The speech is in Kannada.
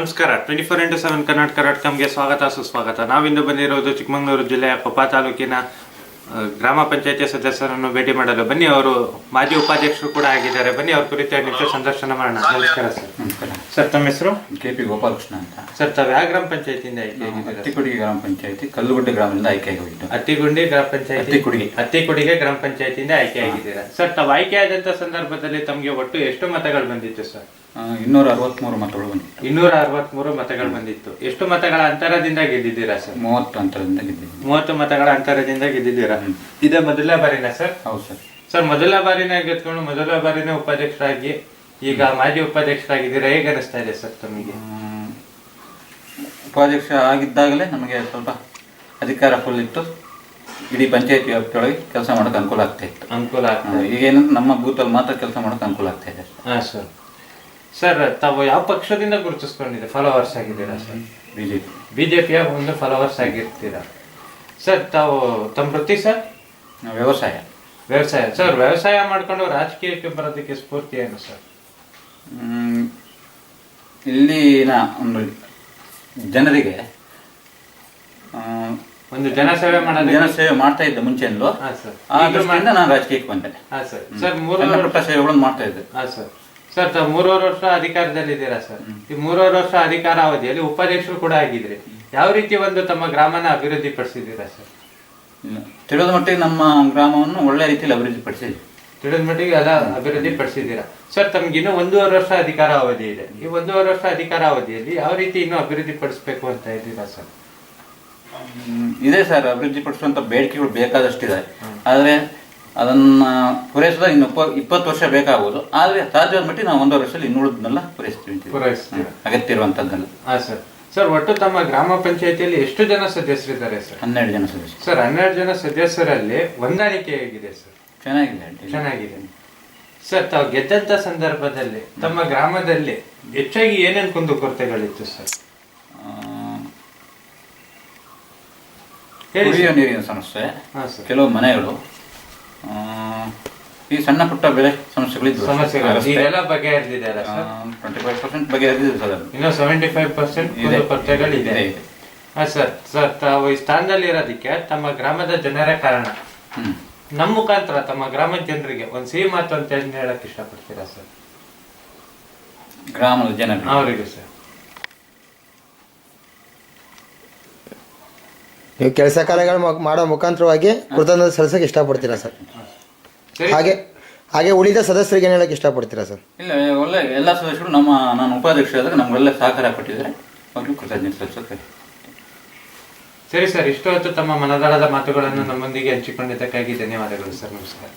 ನಮಸ್ಕಾರ 24x7 ಕರ್ನಾಟಕಂಗೆ ಸ್ವಾಗತ ಸುಸ್ವಾಗತ. ನಾವಿಂದು ಬಂದಿರೋದು ಚಿಕ್ಕಮಗಳೂರು ಜಿಲ್ಲೆಯ ಕೊಪ್ಪ ತಾಲೂಕಿನ ಗ್ರಾಮ ಪಂಚಾಯತಿ ಸದಸ್ಯರನ್ನು ಭೇಟಿ ಮಾಡಲು. ಬನ್ನಿ, ಅವರು ಮಾಜಿ ಉಪಾಧ್ಯಕ್ಷರು ಕೂಡ ಆಗಿದ್ದಾರೆ. ಬನ್ನಿ, ಅವ್ರ ಕುರಿತು ನಿಮಿಷ ಸಂದರ್ಶನ ಮಾಡೋಣ. ನಮಸ್ಕಾರ ಸರ್. ನಮಸ್ಕಾರ ಸರ್, ತಮ್ಮ ಹೆಸರು? KP ಗೋಪಾಲಕೃಷ್ಣ ಅಂತ. ಸರ್, ತಾವು ಯಾವ ಗ್ರಾಮ ಪಂಚಾಯತಿಯಿಂದ ಆಯ್ಕೆ ಆಗಿದ್ದೀರಾ? ಅತ್ತಿಕುಡಿಗೆ ಗ್ರಾಮ ಪಂಚಾಯತಿ ಕಲ್ಲುಗುಡ್ಡೆ ಗ್ರಾಮದಿಂದ ಆಯ್ಕೆ ಆಗಿದ್ದು. ಅತ್ತಿಗುಂಡಿ ಗ್ರಾಮ ಪಂಚಾಯತಿ ಅತ್ತಿಕುಡಿಗೆ ಗ್ರಾಮ ಪಂಚಾಯತಿಯಿಂದ ಆಯ್ಕೆ ಆಗಿದ್ದೀರಾ. ಸರ್, ತಾವು ಆಯ್ಕೆ ಆದಂತ ಸಂದರ್ಭದಲ್ಲಿ ತಮಗೆ ಒಟ್ಟು ಎಷ್ಟು ಮತಗಳು ಬಂದಿತ್ತು ಸರ್? 263 ಮತಗಳು ಬಂದಿತ್ತು. 263 ಮತಗಳು ಬಂದಿತ್ತು. ಎಷ್ಟು ಮತಗಳ ಅಂತರದಿಂದ ಗೆದ್ದಿದ್ದೀರಾ ಸರ್? 30 ಅಂತರದಿಂದ ಗೆದ್ದಿದ್ದೀವಿ. 30 ಮತಗಳ ಅಂತರದಿಂದ ಗೆದ್ದಿದ್ದೀರಾ. ಇದೇ ಮೊದಲ ಬಾರಿನ ಸರ್? ಹೌದು ಸರ್. ಸರ್, ಮೊದಲ ಬಾರಿನ ಗೆದ್ಕೊಂಡು ಮೊದಲ ಬಾರಿನ ಉಪಾಧ್ಯಕ್ಷರಾಗಿ ಈಗ ಮಾಜಿ ಉಪಾಧ್ಯಕ್ಷರಾಗಿದ್ದೀರಾ. ಹೇಗೆ ಅನಿಸ್ತಾ ಇದೆ ಸರ್ ತಮಗೆ? ಉಪಾಧ್ಯಕ್ಷ ಆಗಿದ್ದಾಗಲೇ ನಮಗೆ ಸ್ವಲ್ಪ ಅಧಿಕಾರ ಫುಲ್ ಇತ್ತು. ಇಡೀ ಪಂಚಾಯತಿ ವ್ಯಾಪ್ತಿಯೊಳಗೆ ಕೆಲಸ ಮಾಡೋಕೆ ಅನುಕೂಲ ಆಗ್ತಾ ಇತ್ತು. ಅನುಕೂಲ ಆಗ್ತಾ ಇದೆ. ಈಗ ಏನಂದ್ರೆ ನಮ್ಮ ಬೂತಲ್ಲಿ ಮಾತ್ರ ಕೆಲಸ ಮಾಡೋಕೆ ಅನುಕೂಲ ಆಗ್ತಾ ಇದೆ. ಹಾ ಸರ್. ಸರ್, ತಾವು ಯಾವ ಪಕ್ಷದಿಂದ ಗುರುತಿಸ್ಕೊಂಡಿದೆ ಫಾಲೋವರ್ಸ್ ಆಗಿದ್ದೀರಾ ಸರ್? ಬಿಜೆಪಿಯ ಒಂದು ಫಾಲೋವರ್ಸ್ ಆಗಿರ್ತೀರಾ. ಸರ್, ತಾವು ತಮ್ಮ ವೃತ್ತಿ ಸರ್? ವ್ಯವಸಾಯ. ವ್ಯವಸಾಯ. ಸರ್, ವ್ಯವಸಾಯ ಮಾಡ್ಕೊಂಡು ರಾಜಕೀಯಕ್ಕೆ ಬರೋದಕ್ಕೆ ಸ್ಫೂರ್ತಿ ಏನು ಸರ್? ಇಲ್ಲಿನ ಒಂದು ಜನರಿಗೆ ಒಂದು ಜನಸೇವೆ ಮಾಡೋದು. ಜನಸೇವೆ ಮಾಡ್ತಾ ಇದ್ದೆ ಮುಂಚೆಂದು. ಆ ದೃಷ್ಟಿಯಿಂದ ನಾನು ರಾಜಕೀಯಕ್ಕೆ ಬಂದೆ. ಹಾ ಸರ್. ಸರ್, ಸೇವೆಗಳನ್ನು ಮಾಡ್ತಾ ಇದ್ದೆ. ಹಾ ಸರ್. ಸರ್, ತಾವು 3.5 ವರ್ಷ ಅಧಿಕಾರದಲ್ಲಿ ಇದ್ದೀರಾ ಸರ್. ಈ 3.5 ವರ್ಷ ಅಧಿಕಾರ ಅವಧಿಯಲ್ಲಿ ಉಪಾಧ್ಯಕ್ಷರು ಕೂಡ ಆಗಿದ್ರಿ. ಯಾವ ರೀತಿ ಒಂದು ತಮ್ಮ ಗ್ರಾಮನ ಅಭಿವೃದ್ಧಿ ಪಡಿಸಿದ್ದೀರಾ ಸರ್? ತಿಳಿದ ಮಟ್ಟಿಗೆ ನಮ್ಮ ಗ್ರಾಮವನ್ನು ಒಳ್ಳೆ ರೀತಿಯಲ್ಲಿ ಅಭಿವೃದ್ಧಿ ಪಡಿಸಿದ್ವಿ. ತಿಳಿದ ಮಟ್ಟಿಗೆ ಎಲ್ಲ ಅಭಿವೃದ್ಧಿ ಪಡಿಸಿದ್ದೀರಾ. ಸರ್, ತಮ್ಗೆ ಇನ್ನೂ 1.5 ವರ್ಷ ಅಧಿಕಾರ ಅವಧಿ ಇದೆ. ಈ 1.5 ವರ್ಷ ಅಧಿಕಾರ ಅವಧಿಯಲ್ಲಿ ಯಾವ ರೀತಿ ಇನ್ನೂ ಅಭಿವೃದ್ಧಿ ಪಡಿಸ್ಬೇಕು ಅಂತ ಇದ್ದೀರಾ ಸರ್? ಇದೆ ಸರ್, ಅಭಿವೃದ್ಧಿ ಪಡಿಸುವಂತ ಬೇಡಿಕೆಗಳು ಬೇಕಾದಷ್ಟಿದೆ. ಆದರೆ ಅದನ್ನ ಪೂರೈಸೋದ ಇನ್ನು 20 ವರ್ಷ ಬೇಕಾಗುವುದು. ಆದರೆ ಸಾಧ್ಯವಾದ ಮಟ್ಟಿಗೆ ನಾವು 1.5 ವರ್ಷದಲ್ಲಿ ಇನ್ನುಳಿದನ್ನೆಲ್ಲ ಪೂರೈಸ್ತೀವಿ, ಅಗತ್ಯ ಇರುವಂತದ್ದೆಲ್ಲ. ಹಾ ಸರ್. ಸರ್, ಒಟ್ಟು ತಮ್ಮ ಗ್ರಾಮ ಪಂಚಾಯತಿಯಲ್ಲಿ ಎಷ್ಟು ಜನ ಸದಸ್ಯರಿದ್ದಾರೆ ಸರ್? 12 ಜನ ಸದಸ್ಯರು. ಸರ್, 12 ಜನ ಸದಸ್ಯರಲ್ಲಿ ಹೊಂದಾಣಿಕೆ ಹೇಗಿದೆ ಸರ್? ಚೆನ್ನಾಗಿದೆ. ಸರ್, ತಾವು ಗೆದ್ದಂತ ಸಂದರ್ಭದಲ್ಲಿ ತಮ್ಮ ಗ್ರಾಮದಲ್ಲಿ ಹೆಚ್ಚಾಗಿ ಏನೇನು ಕುಂದುಕೊರತೆಗಳಿತ್ತು ಸರ್? ಕುಡಿಯುವ ನೀರಿನ ಸಮಸ್ಯೆ, ಕೆಲವು ಮನೆಗಳು, ಈ ಸಣ್ಣ ಪುಟ್ಟ ಬೆಳೆ ಸಮಸ್ಯೆಗಳಿದ್ವು. 25% ಬಗೆಹರಿದಿದೆ ಸರ್. ಇನ್ನು 75% ಕೊರತೆಗಳಿದೆ. ಹಾ ಸರ್. ಸರ್, ತಾವು ಈ ಸ್ಥಾನದಲ್ಲಿ ಇರೋದಕ್ಕೆ ತಮ್ಮ ಗ್ರಾಮದ ಜನರೇ ಕಾರಣ. ನಮ್ಮ ಮುಖಾಂತರ ತಮ್ಮ ಗ್ರಾಮದ ಜನರಿಗೆ ಒಂದು ಸಿಹಿ ಮಾತು ಅಂತ ಹೇಳಕ್ ಇಷ್ಟಪಡ್ತೀರಾ ಸರ್? ಗ್ರಾಮದ ಜನರಿಗೆ ಅವರಿಗೆ ಸರ್, ನೀವು ಕೆಲಸ ಕಾರ್ಯಗಳು ಮಾಡೋ ಮುಖಾಂತರವಾಗಿ ಕೃತಜ್ಞತೆ ಸಲ್ಲಿಸಕ್ಕೆ ಇಷ್ಟಪಡ್ತೀರಾ ಸರ್? ಹಾಗೆ ಉಳಿದ ಸದಸ್ಯರಿಗೆ ಏನು ಹೇಳಕ್ಕೆ ಇಷ್ಟಪಡ್ತೀರಾ ಸರ್? ಇಲ್ಲ, ಒಳ್ಳೆ ಎಲ್ಲ ಸದಸ್ಯರು ನಾನು ಉಪಾಧ್ಯಕ್ಷ ಆದಾಗ ನಮ್ಗೆಲ್ಲ ಸಹಕಾರ ಕೊಟ್ಟಿದ್ದಾರೆ. ಅವ್ರಿಗೂ ಕೃತಜ್ಞತೆ ಸಲ್ಲಿಸಕ್ಕೆ. ಸರಿ ಸರ್, ಇಷ್ಟು ಹೊತ್ತು ತಮ್ಮ ಮನದಾಳದ ಮಾತುಗಳನ್ನು ನಮ್ಮೊಂದಿಗೆ ಹಂಚಿಕೊಂಡಿದ್ದಕ್ಕಾಗಿ ಧನ್ಯವಾದಗಳು ಸರ್. ನಮಸ್ಕಾರ.